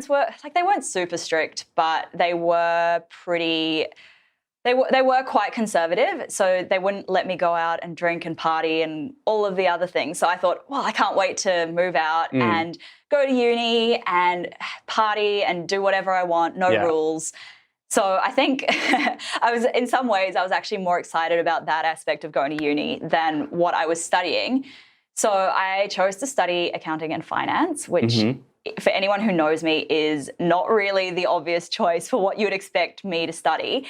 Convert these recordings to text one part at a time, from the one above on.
were like they weren't super strict, but they were pretty. They were quite conservative, so they wouldn't let me go out and drink and party and all of the other things. So I thought, well, I can't wait to move out and go to uni and party and do whatever I want, no rules. So I think in some ways, I was actually more excited about that aspect of going to uni than what I was studying. So I chose to study accounting and finance, which for anyone who knows me is not really the obvious choice for what you would expect me to study.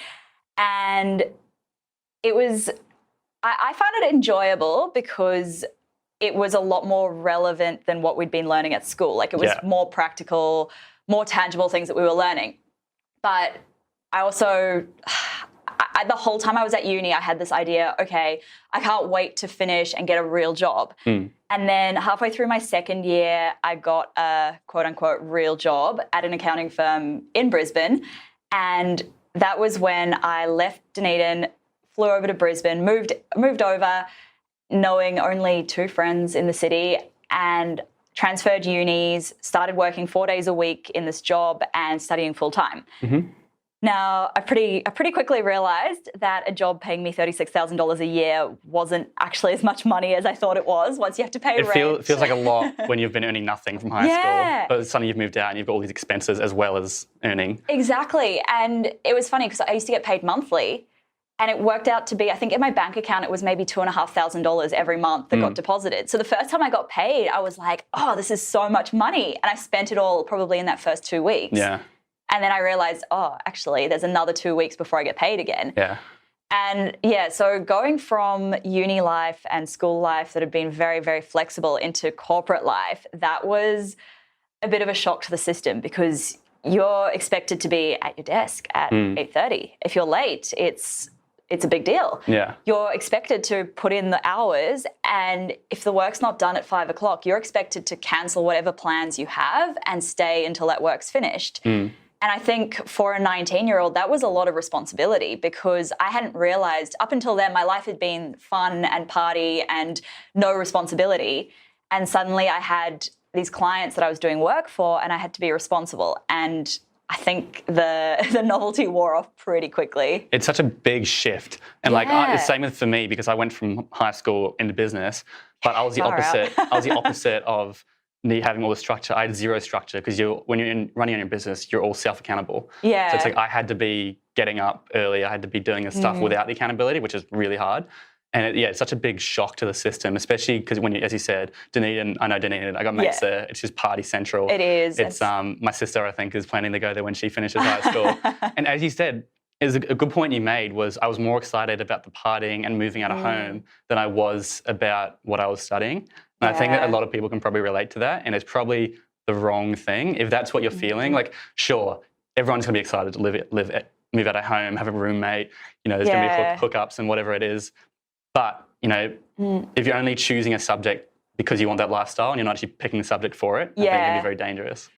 And it was, I found it enjoyable because it was a lot more relevant than what we'd been learning at school. Like it was more practical, more tangible things that we were learning. But I also, the whole time I was at uni, I had this idea, okay, I can't wait to finish and get a real job. And then halfway through my second year, I got a quote unquote real job at an accounting firm in Brisbane. And that was when I left Dunedin, flew over to Brisbane, moved over knowing only 2 friends in the city and transferred unis, started working 4 days a week in this job and studying full time. Now, I pretty quickly realised that a job paying me $36,000 a year wasn't actually as much money as I thought it was once you have to pay rent. It feels like a lot when you've been earning nothing from high school, but suddenly you've moved out and you've got all these expenses as well as earning. Exactly. And it was funny because I used to get paid monthly and it worked out to be, I think in my bank account, it was maybe $2,500 every month that got deposited. So the first time I got paid, I was like, oh, this is so much money. And I spent it all probably in that first 2 weeks. And then I realized, oh, actually, there's another 2 weeks before I get paid again. And so going from uni life and school life that had been very, very flexible into corporate life, that was a bit of a shock to the system because you're expected to be at your desk at 8:30. If you're late, it's a big deal. You're expected to put in the hours, and if the work's not done at 5 o'clock, you're expected to cancel whatever plans you have and stay until that work's finished. And I think for a 19-year-old, that was a lot of responsibility because I hadn't realised up until then my life had been fun and party and no responsibility. And suddenly I had these clients that I was doing work for and I had to be responsible. And I think the novelty wore off pretty quickly. It's such a big shift. And the same with for me because I went from high school into business, but I was the opposite. I was the opposite of having all the structure. I had zero structure because when you're running on your business, you're all self-accountable. So it's like I had to be getting up early. I had to be doing the stuff without the accountability, which is really hard. And it's such a big shock to the system, especially because when you, as you said, Dunedin, I know Dunedin, I got mates there. It's just party central. It is. It's my sister, I think, is planning to go there when she finishes high school. And as you said, a good point you made was I was more excited about the partying and moving out of home than I was about what I was studying. And I think that a lot of people can probably relate to that. And it's probably the wrong thing. If that's what you're feeling, like, sure, everyone's going to be excited to move out of home, have a roommate, there's going to be hookups and whatever it is. But, if you're only choosing a subject because you want that lifestyle and you're not actually picking a subject for it, I think it can be very dangerous.